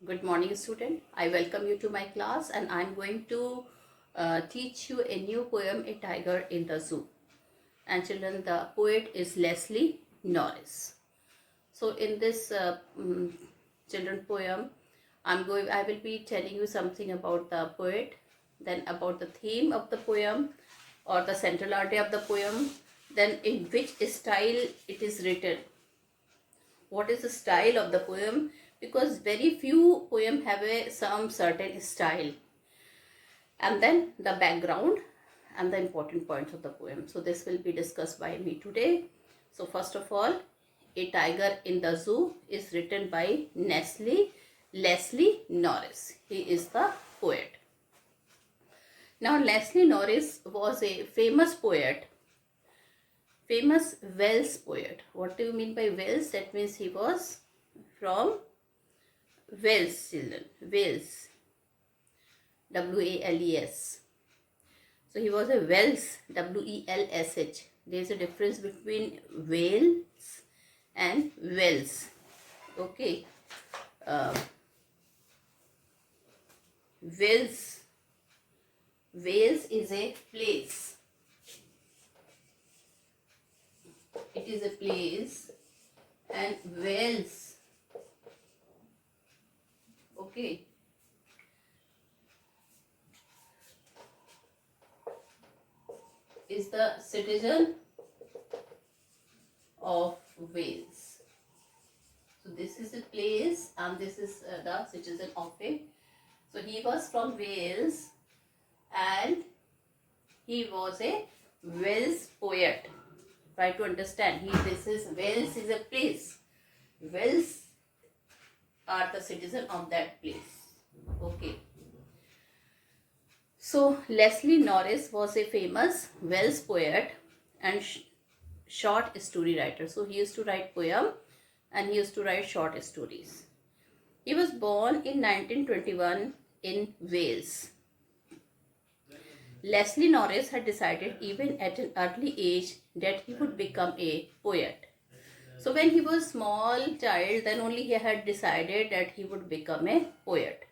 Good morning, student. I welcome you to my class and I'm going to teach you a new poem, A Tiger in the Zoo. And children, the poet is Leslie Norris. So in this children poem, I will be telling you something about the poet, then about the theme of the poem or the central idea of the poem, then in which style it is written. What is the style of the poem? Because very few poem have some certain style, and then the background and the important points of the poem. So this will be discussed by me today. So first of all, A Tiger in the Zoo is written by Leslie Norris. He is the poet. Now Leslie Norris was a famous poet, famous Welsh poet. What do you mean by Welsh? That means he was from Wales, children. Wales. W-A-L-E-S. So he was a Welsh. W-E-L-S-H. There is a difference between Wales and Wales. Okay. Wales. Wales is a place. It is a place, and Wales, okay, is the citizen of Wales. So this is a place and this is the citizen of it. So he was from Wales and he was a Welsh poet. Try to understand. This is Wales is a place. Wales are the citizen of that place. Okay. So Leslie Norris was a famous Welsh poet and short story writer. So he used to write poem and he used to write short stories. He was born in 1921 in Wales. Leslie Norris had decided even at an early age that he would become a poet. So when he was a small child, then only he had decided that he would become a poet.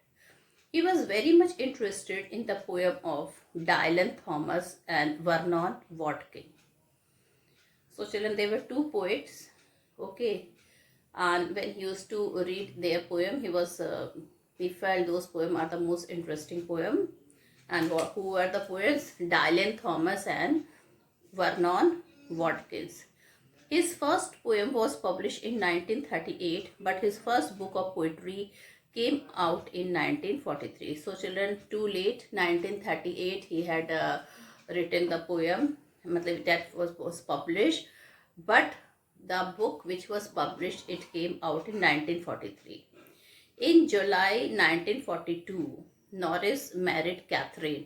He was very much interested in the poem of Dylan Thomas and Vernon Watkins. So children, they were two poets, okay, and when he used to read their poem, he felt those poems are the most interesting poem. And who were the poets? Dylan Thomas and Vernon Watkins. His first poem was published in 1938, but his first book of poetry came out in 1943. So children, too late, 1938 he had written the poem that was published, but the book which was published, it came out in 1943. In July 1942, Norris married Catherine,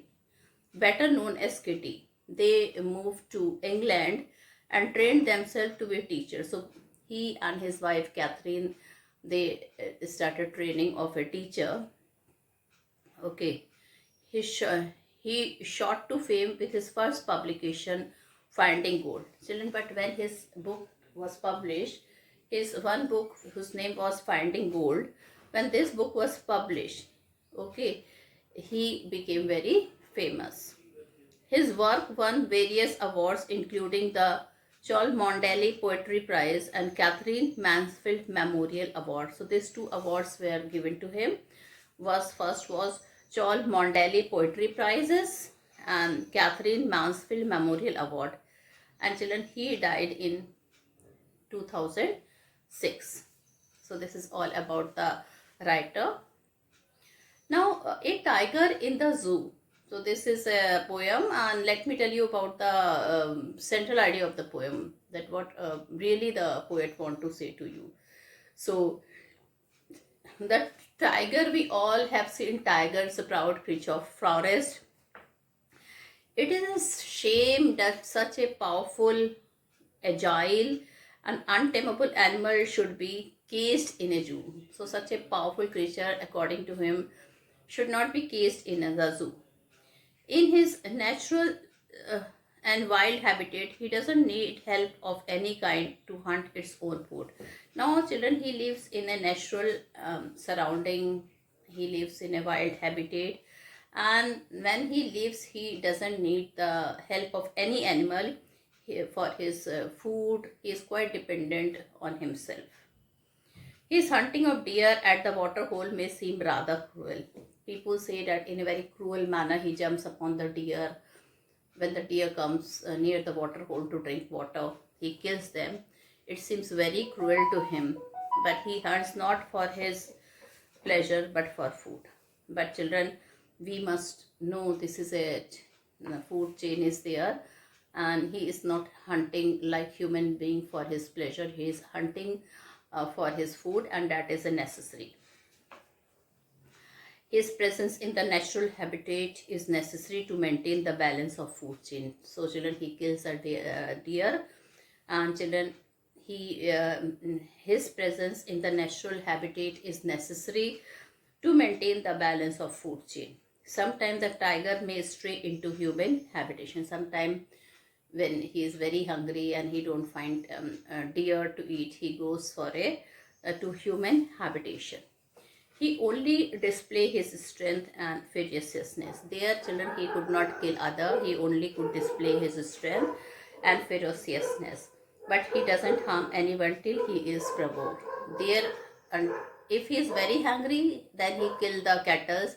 better known as Kitty. They moved to England and trained themselves to be teachers. So he and his wife Catherine, they started training of a teacher. Okay, he shot to fame with his first publication, Finding Gold. Children, but when his book was published, his one book whose name was Finding Gold, when this book was published, okay, he became very famous. His work won various awards including the Cholmondeley Poetry Prize and Catherine Mansfield Memorial Award. So these two awards were given to him. First was Cholmondeley Poetry Prizes and Catherine Mansfield Memorial Award. And children, he died in 2006. So this is all about the writer. Now, A Tiger in the Zoo. So this is a poem, and let me tell you about the central idea of the poem, that what really the poet want to say to you. So the tiger, we all have seen tigers, a proud creature of forest. It is a shame that such a powerful, agile and untamable animal should be caged in a zoo. So such a powerful creature, according to him, should not be caged in a zoo. In his natural and wild habitat, he doesn't need help of any kind to hunt its own food. Now children, he lives in a natural surrounding, he lives in a wild habitat, and when he lives he doesn't need the help of any animal for his food. He is quite dependent on himself. His hunting of deer at the water hole may seem rather cruel. People say that in a very cruel manner he jumps upon the deer. When the deer comes near the water hole to drink water, he kills them. It seems very cruel to him, but he hunts not for his pleasure but for food. But children, we must know this is a food chain is there, and he is not hunting like human being for his pleasure. He is hunting for his food, and that is a necessary. His presence in the natural habitat is necessary to maintain the balance of food chain. So children, he kills a deer, and children, his presence in the natural habitat is necessary to maintain the balance of food chain. Sometimes the tiger may stray into human habitation. Sometimes when he is very hungry and he don't find deer to eat, he goes for a to human habitation. He only display his strength and ferociousness. There, children, he could not kill other. He only could display his strength and ferociousness. But he doesn't harm anyone till he is provoked. There, and if he is very hungry, then he kill the cattle.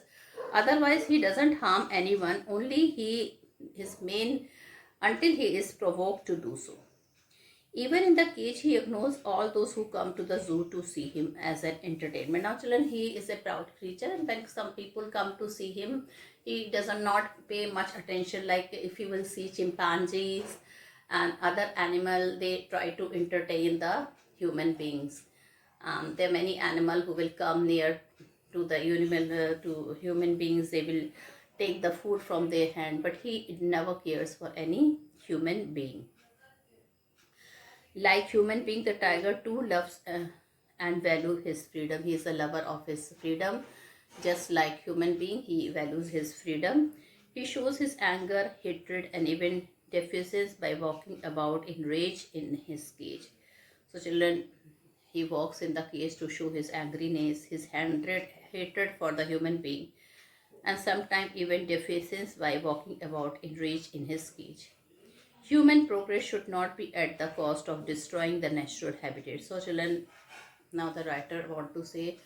Otherwise, he doesn't harm anyone. Only his main until he is provoked to do so. Even in the cage, he ignores all those who come to the zoo to see him as an entertainment. Now, children, he is a proud creature, and when some people come to see him, he does not pay much attention. Like if you will see chimpanzees and other animal, they try to entertain the human beings. There are many animals who will come near to the to human beings. They will take the food from their hand, but he never cares for any human being. Like human being, the tiger too loves and value his freedom. He is a lover of his freedom. Just like human being, he values his freedom. He shows his anger, hatred, and even defiance by walking about in rage in his cage. So children, he walks in the cage to show his angriness, his hatred for the human being, and sometimes even defiance by walking about in rage in his cage. Human progress should not be at the cost of destroying the natural habitat. So children, now the writer want to say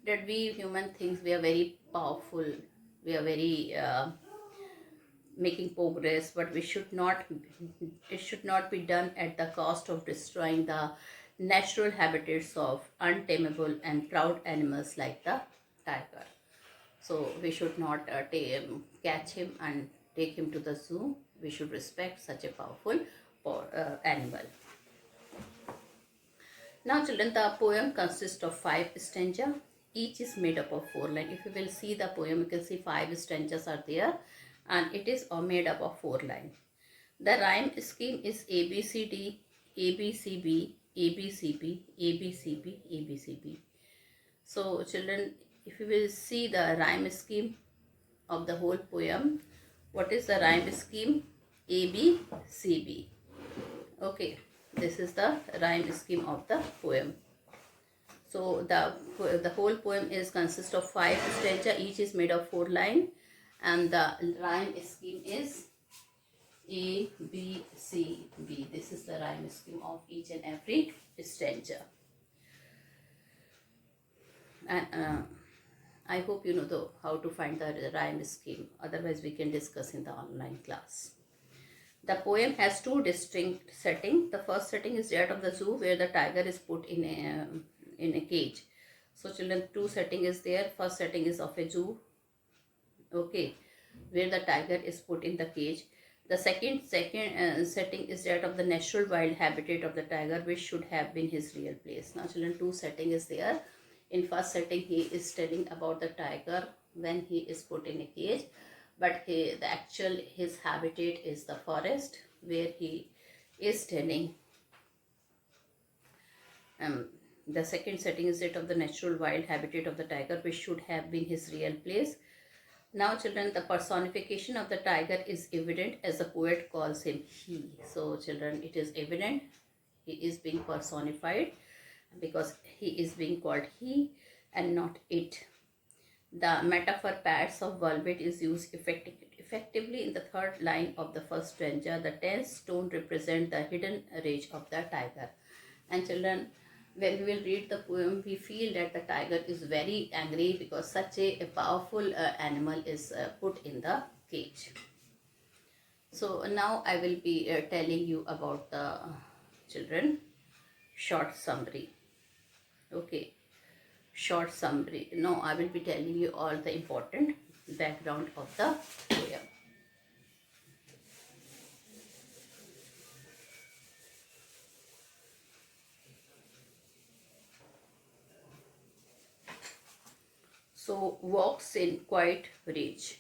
that we human things, we are very powerful, we are very making progress, but it should not be done at the cost of destroying the natural habitats of untamable and proud animals like the tiger. So we should not catch him and take him to the zoo. We should respect such a powerful animal. Now children, the poem consists of 5 stanzas. Each is made up of 4 lines. If you will see the poem, you can see 5 stanzas are there, and it is made up of 4 lines. The rhyme scheme is ABCD, ABCB, ABCB, ABCB, ABCB. So children, if you will see the rhyme scheme of the whole poem, what is the rhyme scheme? ABCB. Okay, this is the rhyme scheme of the poem. So the whole poem is consists of 5 stanzas. Each is made of 4 lines, and the rhyme scheme is ABCB. This is the rhyme scheme of each and every stanza. And I hope you know how to find the rhyme scheme. Otherwise, we can discuss in the online class. The poem has 2 distinct settings. The first setting is that of the zoo, where the tiger is put in a cage. So children, 2 setting is there. First setting is of a zoo, okay, where the tiger is put in the cage. The second setting is that of the natural wild habitat of the tiger, which should have been his real place. Now children, 2 setting is there. In first setting, he is telling about the tiger when he is put in a cage, but his habitat is the forest where he is telling. The second setting is that of the natural wild habitat of the tiger, which should have been his real place. Now children, the personification of the tiger is evident as the poet calls him he. So children, it is evident he is being personified because he is being called he and not it. The metaphor pads of velvet is used effectively in the third line of the first stanza. The tense tone represents the hidden rage of the tiger. And children, when we will read the poem, we feel that the tiger is very angry because such a powerful animal is put in the cage. So now I will be telling you about the children short summary. Okay, short summary. No, I will be telling you all the important background of the poem. So, walks in quiet rage.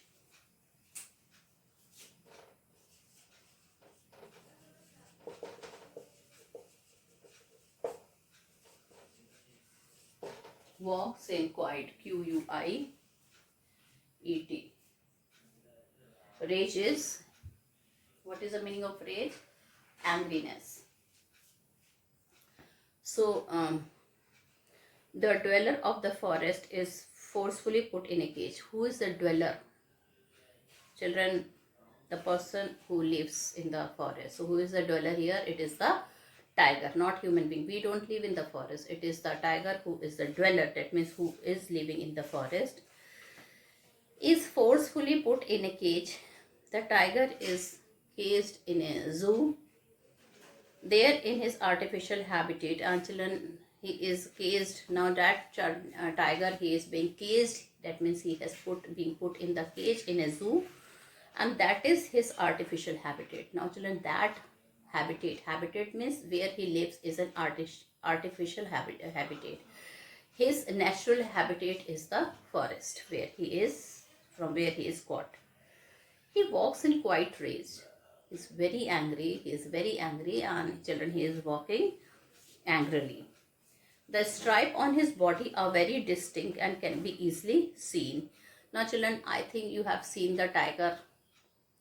Walks in quiet, Q-U-I-E-T. Rage is, what is the meaning of rage? Angriness. So, the dweller of the forest is forcefully put in a cage. Who is the dweller? Children, the person who lives in the forest. So, who is the dweller here? It is the tiger, not human being. We don't live in the forest. It is the tiger who is the dweller. That means who is living in the forest. Is forcefully put in a cage. The tiger is caged in a zoo. There in his artificial habitat, until he is caged. Now that tiger, he is being caged. That means he has been put in the cage in a zoo, and that is his artificial habitat. Now children, that habitat means where he lives is an artificial habitat. His natural habitat is the forest where he is, from where he is caught. He walks in quiet rage. He is very angry, and children, he is walking angrily. The stripes on his body are very distinct and can be easily seen. Now children, I think you have seen the tiger.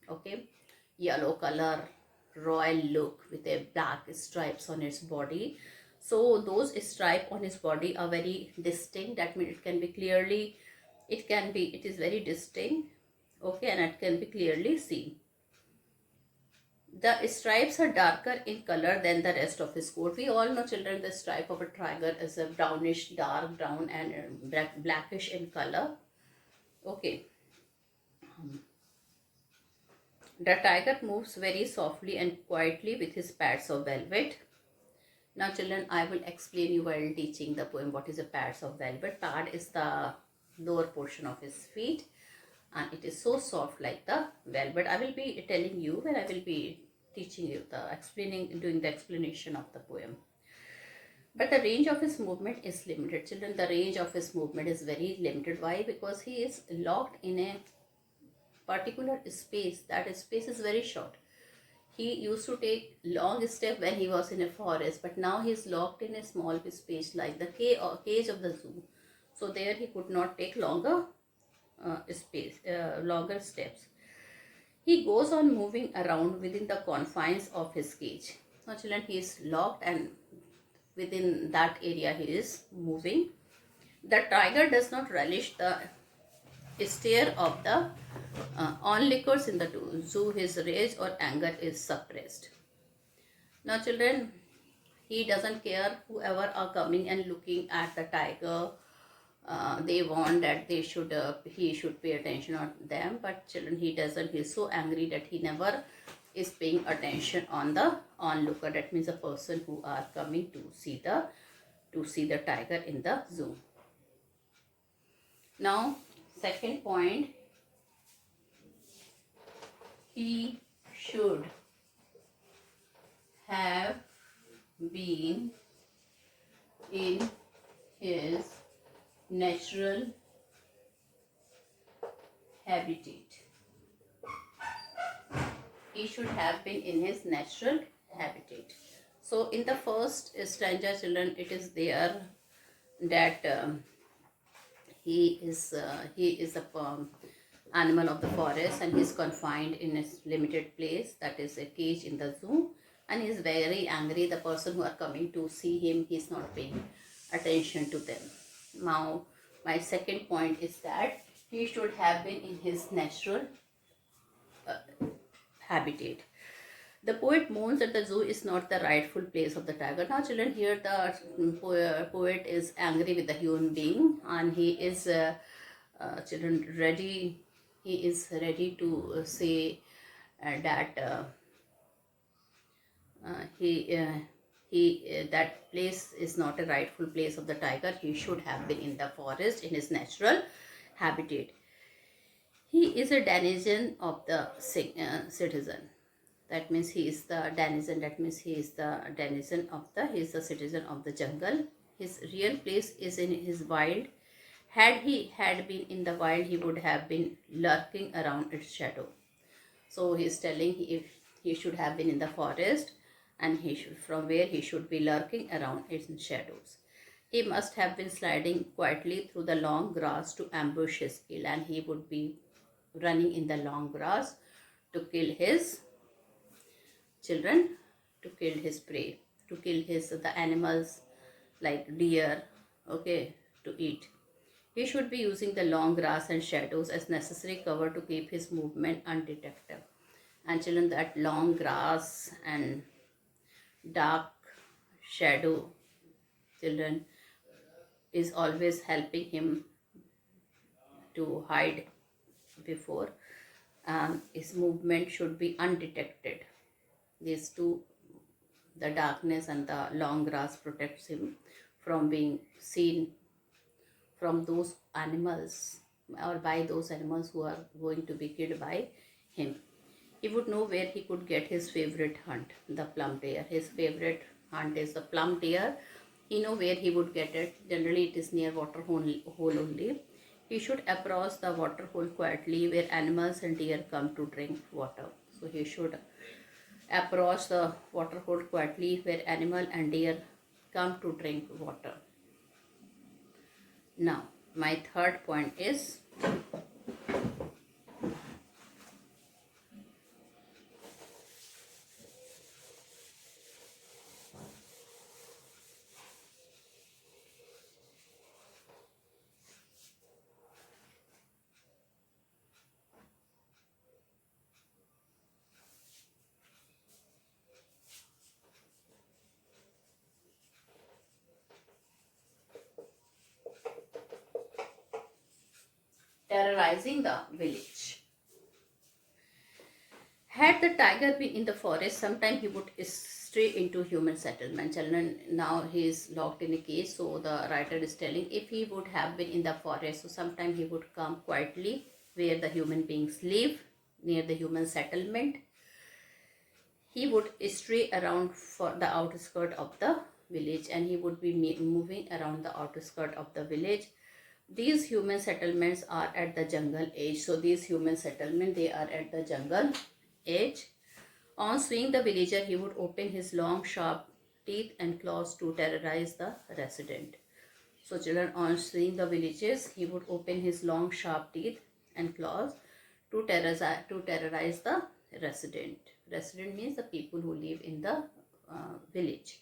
Okay, yellow color, royal look with a black stripes on its body. So those stripes on his body are very distinct. That means it is very distinct. Okay, and it can be clearly seen. The stripes are darker in color than the rest of his coat. We all know, children, the stripe of a tiger is a brownish, dark brown, and blackish in color. Okay. The tiger moves very softly and quietly with his pads of velvet. Now children, I will explain you while teaching the poem what is a pads of velvet. Pad is the lower portion of his feet, and it is so soft like the velvet. I will be telling you when I will be teaching you doing the explanation of the poem. But the range of his movement is limited. Children, the range of his movement is very limited. Why? Because he is locked in a particular space. That space is very short. He used to take long step when he was in a forest, but now he is locked in a small space like the cage of the zoo. So there he could not take longer steps. He goes on moving around within the confines of his cage. Now children, he is locked, and within that area he is moving. The tiger does not relish the stare of the onlookers in the zoo. His rage or anger is suppressed. Now children, he doesn't care whoever are coming and looking at the tiger. They want that he should pay attention on them, but children, he doesn't. He's so angry that he never is paying attention on the onlooker. That means the person who are coming to see the tiger in the zoo. Now second point, he should have been in his natural habitat. He should have been in his natural habitat. So in the first stanza, children, it is there that he is a animal of the forest, and he is confined in a limited place, that is a cage in the zoo, and he is very angry. The person who are coming to see him, he is not paying attention to them. Now My second point is that he should have been in his natural habitat. The poet mourns that the zoo is not the rightful place of the tiger. Now, children, here the poet is angry with the human being, and he is, children, ready. He is ready to say that he that place is not a rightful place of the tiger. He should have been in the forest in his natural habitat. He is a denizen of the citizen. That means he is the denizen. That means he is the denizen of the. He is the citizen of the jungle. His real place is in his wild. Had he had been in the wild, he would have been lurking around its shadow. So he is telling if he should have been in the forest, and he should, from where he should be lurking around its shadows. He must have been sliding quietly through the long grass to ambush his kill, and he would be running in the long grass to kill his children, to kill his prey, to kill his the animals like deer, okay, to eat. He should be using the long grass and shadows as necessary cover to keep his movement undetected. And children, that long grass and dark shadow, children, is always helping him to hide before. His movement should be undetected. These two, the darkness and the long grass, protects him from being seen from those animals or by those animals who are going to be killed by him. He would know where he could get his favorite hunt, the plum deer. His favorite hunt is the plum deer. He know where he would get it. Generally, it is near water hole only. He should approach the water hole quietly where animals and deer come to drink water. So he should approach the water hole quietly where animal and deer come to drink water. Now, my third point is terrorizing the village. Had the tiger been in the forest, sometime he would stray into human settlement. Children, now he is locked in a cage, so the writer is telling if he would have been in the forest, so sometime he would come quietly where the human beings live, near the human settlement. He would stray around for the outskirt of the village, and he would be moving around the outskirt of the village. These human settlements are at the jungle edge. So these human settlements, they are at the jungle edge. On seeing the villager, he would open his long sharp teeth and claws to terrorize the resident. So children, on seeing the villagers, he would open his long sharp teeth and claws to terrorize the resident. Resident means the people who live in the village.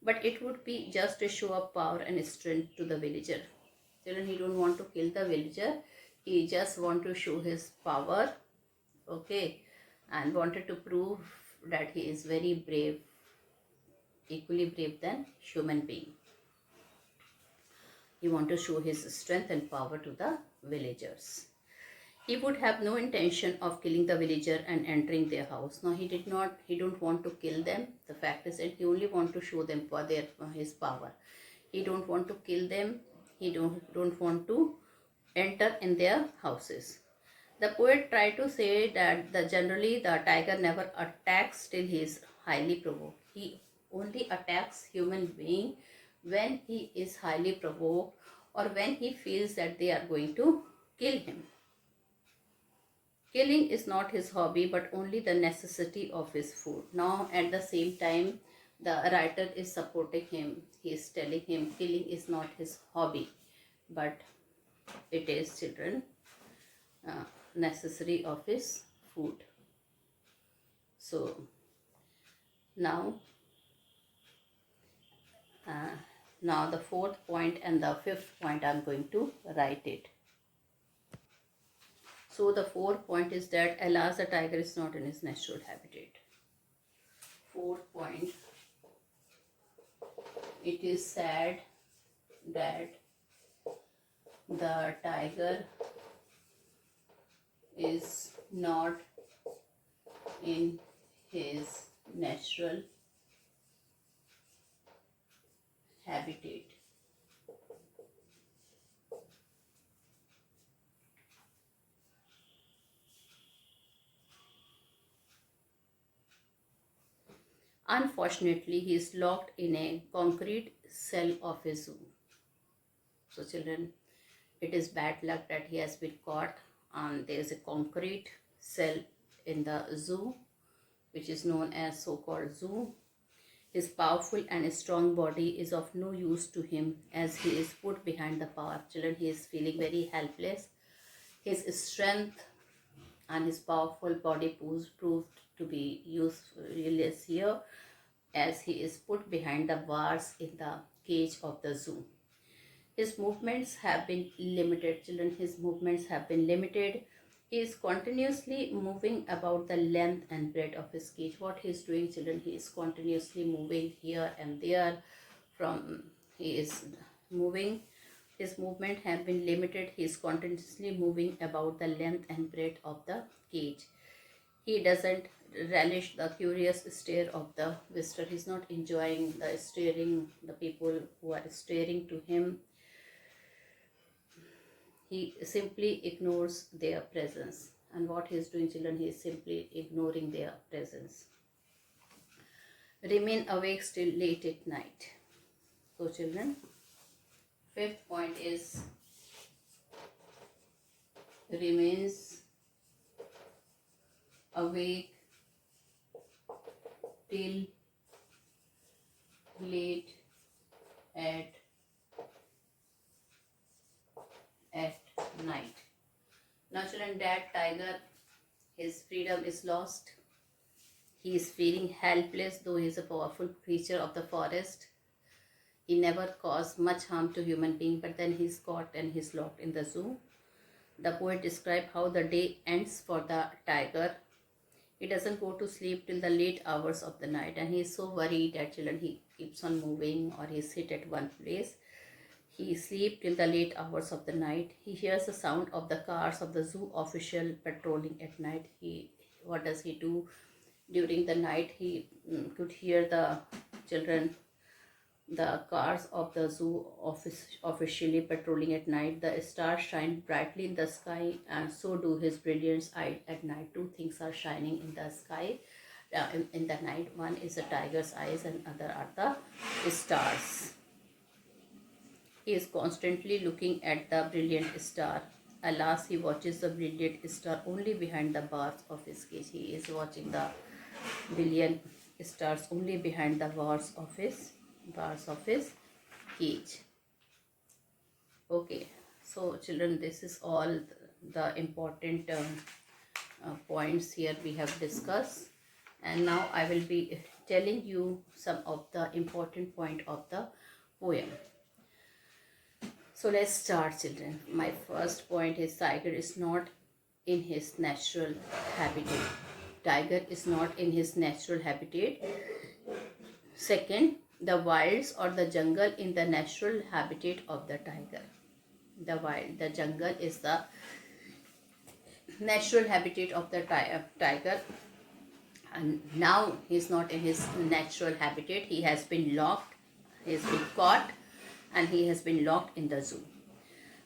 But it would be just to show up power and strength to the villager. Children, he don't want to kill the villager. He just want to show his power, okay, and wanted to prove that he is very brave, equally brave than human being. He want to show his strength and power to the villagers. He would have no intention of killing the villager and entering their house. No, he don't want to kill them. The fact is that he only want to show them for his power. He don't want to kill them. He don't want to enter in their houses. The poet tried to say that generally the tiger never attacks till he is highly provoked. He only attacks human being when he is highly provoked or when he feels that they are going to kill him. Killing is not his hobby but only the necessity of his food. Now at the same time, the writer is supporting him. He is telling him killing is not his hobby, but it is, children, necessary of his food. So now Now the fourth point and the fifth point I'm going to write it. So the fourth point is that alas, the tiger is not in his natural habitat. Fourth point, it is sad that the tiger is not in his natural habitat. Unfortunately, he is locked in a concrete cell of a zoo. So children, it is bad luck that he has been caught, and there is a concrete cell in the zoo, which is known as so-called zoo. His powerful and strong body is of no use to him as he is put behind the bar. Children, he is feeling very helpless. His strength and his powerful body proved to be useless here as he is put behind the bars in the cage of the zoo. His movements have been limited, children. His movements have been limited. He is continuously moving about the length and breadth of his cage. What he is doing, children, he is continuously moving here and there. He is moving. His movement have been limited. He is continuously moving about the length and breadth of the cage. He doesn't relish the curious stare of the visitor. He's not enjoying the staring, the people who are staring to him. He simply ignores their presence. And what he is doing, children, he is simply ignoring their presence. Remain awake still late at night. So children, fifth point is remains awake till late at night. Now children, that tiger, his freedom is lost. He is feeling helpless, though he is a powerful creature of the forest. He never caused much harm to human being, but then he's caught and he's locked in the zoo. The poet described how the day ends for the tiger. He doesn't go to sleep till the late hours of the night, and he is so worried that children, he keeps on moving or he is sit at one place. He sleeps till the late hours of the night. He hears the sound of the cars of the zoo official patrolling at night. What does he do during the night? He could hear the children, the cars of the zoo officially patrolling at night. The stars shine brightly in the sky, and so do his brilliant eyes at night. Two things are shining in the sky in the night. One is the tiger's eyes and other are the stars. He is constantly looking at the brilliant star. Alas, he watches the brilliant star only behind the bars of his cage. He is watching the brilliant stars only behind the bars of his cage. Okay, so children, this is all the important points here we have discussed, and now I will be telling you some of the important point of the poem. So let's start, children. My first point is tiger is not in his natural habitat. Tiger is not in his natural habitat. Second, the wilds or the jungle in the natural habitat of the tiger. The jungle is the natural habitat of the tiger, and now he is not in his natural habitat. He has been locked, he has been caught, and he has been locked in the zoo.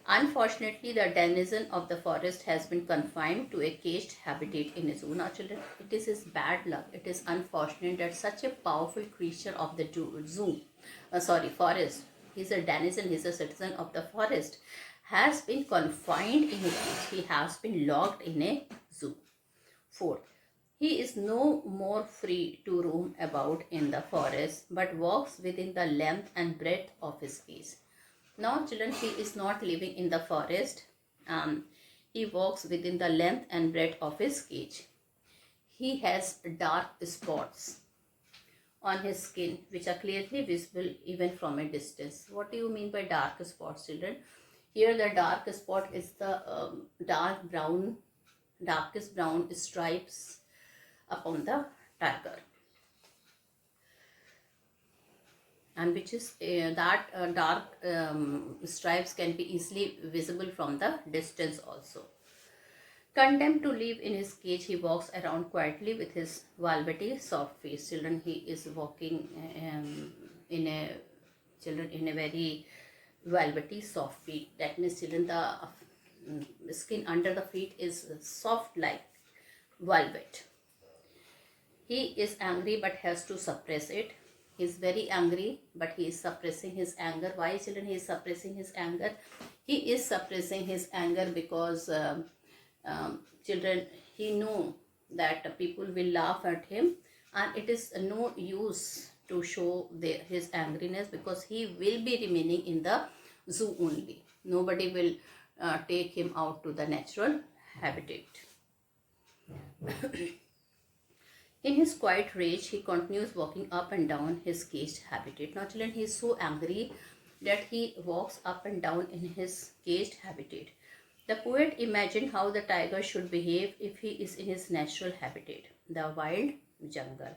Unfortunately, the denizen of the forest has been confined to a caged habitat in a zoo. Now children, it is his bad luck. It is unfortunate that such a powerful creature of the forest, he's a denizen, he's a citizen of the forest, has been confined in a cage. He has been locked in a zoo. Fourth, he is no more free to roam about in the forest, but walks within the length and breadth of his cage. Now children, he is not living in the forest. He walks within the length and breadth of his cage. He has dark spots on his skin which are clearly visible even from a distance. What do you mean by dark spots, children? Here the dark spot is the darkest brown stripes upon the tiger, and which is that dark stripes can be easily visible from the distance also. Content to live in his cage, he walks around quietly with his velvety soft face. Children, he is walking in a very velvety soft feet. That means, children, the skin under the feet is soft like velvet. He is angry but has to suppress it. He is very angry but he is suppressing his anger. Why, children, he is suppressing his anger? He is suppressing his anger because children, he know that people will laugh at him, and it is no use to show his angriness because he will be remaining in the zoo only. Nobody will take him out to the natural habitat. In his quiet rage, he continues walking up and down his caged habitat. Now, children, he is so angry that he walks up and down in his caged habitat. The poet imagined how the tiger should behave if he is in his natural habitat, the wild jungle.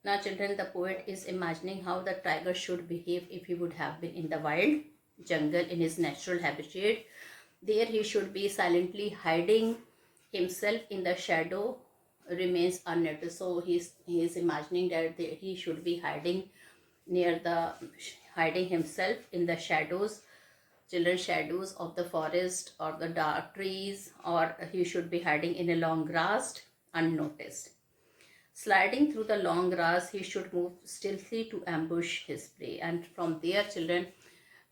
Now, children, the poet is imagining how the tiger should behave if he would have been in the wild jungle in his natural habitat. There he should be silently hiding himself in the shadow, remains unnoticed. So he is imagining that he should be hiding hiding himself in the shadows, children, shadows of the forest or the dark trees, or he should be hiding in a long grass unnoticed. Sliding through the long grass, he should move stealthily to ambush his prey, and from there, children,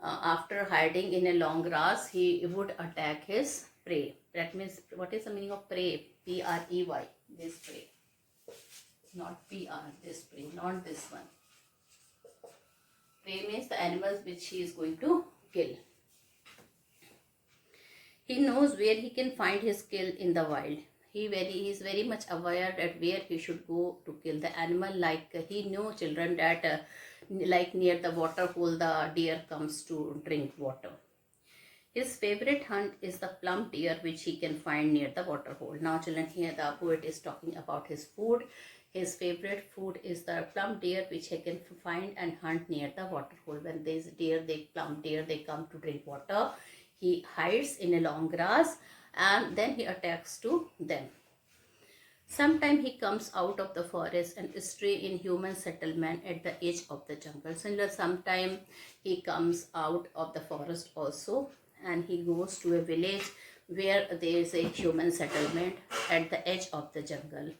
after hiding in a long grass, he would attack his prey. That means, what is the meaning of prey? P-R-E-Y, this prey, not P-R, this prey, not this one. Prey means the animals which he is going to kill. He knows where he can find his kill in the wild. He is very much aware that where he should go to kill the animal. Like he knows, children, that like near the water hole the deer comes to drink water. His favorite hunt is the plump deer which he can find near the water hole. Now, children, here the poet is talking about his food. His favorite food is the plump deer which he can find and hunt near the water hole. When these plump deer, they come to drink water, he hides in a long grass and then he attacks to them. Sometimes he comes out of the forest and stray in human settlement at the edge of the jungle. Sometimes he comes out of the forest also and he goes to a village where there is a human settlement at the edge of the jungle.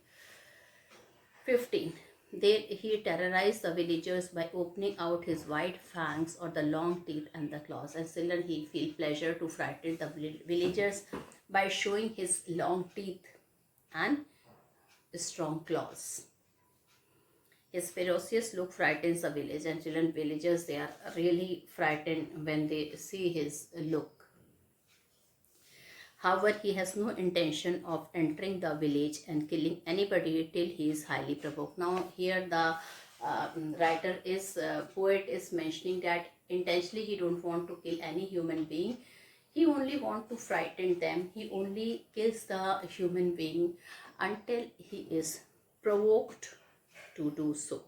15. There he terrorized the villagers by opening out his wide fangs or the long teeth and the claws. And still he feel pleasure to frighten the villagers by showing his long teeth and strong claws. His ferocious look frightens the village, and children, villagers, they are really frightened when they see his look. However, he has no intention of entering the village and killing anybody till he is highly provoked. Now, here the poet is mentioning that intentionally he don't want to kill any human being. He only want to frighten them. He only kills the human being until he is provoked to do so.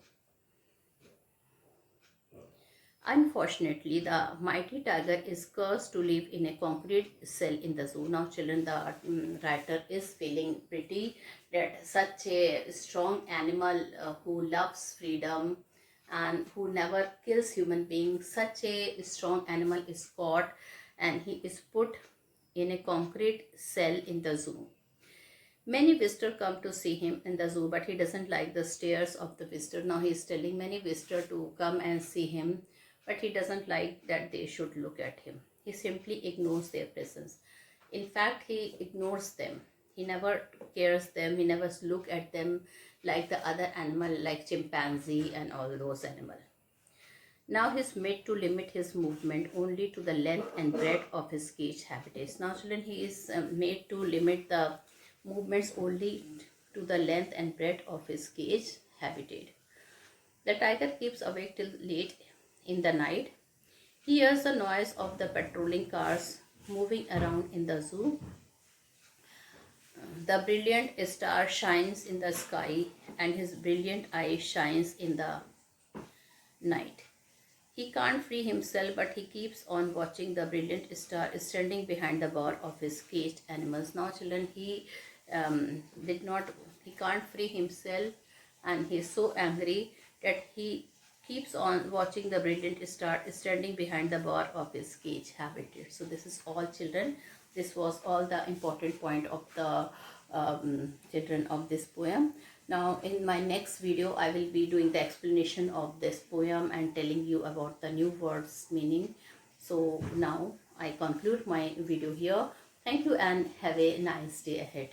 Unfortunately, the mighty tiger is cursed to live in a concrete cell in the zoo. Now, children, the writer is feeling pretty that such a strong animal who loves freedom and who never kills human beings, such a strong animal is caught and he is put in a concrete cell in the zoo. Many visitors come to see him in the zoo, but he doesn't like the stares of the visitor. Now, he is telling many visitors to come and see him, but he doesn't like that they should look at him. He simply ignores their presence. In fact, he ignores them. He never cares them. He never look at them like the other animal, like chimpanzee and all those animals. Now he is made to limit his movement only to the length and breadth of his cage habitats. Now, children, he is made to limit the movements only to the length and breadth of his cage habitat. The tiger keeps awake till late in the night. He hears the noise of the patrolling cars moving around in the zoo. The brilliant star shines in the sky and his brilliant eye shines in the night. He can't free himself, but he keeps on watching the brilliant star standing behind the bar of his caged animals. Now, children, did not, he can't free himself, and he is so angry that he keeps on watching the brilliant star standing behind the bar of his cage habitat. So, this is all, children. This was all the important point of the children of this poem. Now in my next video I will be doing the explanation of this poem and telling you about the new words meaning. So now I conclude my video here. Thank you and have a nice day ahead.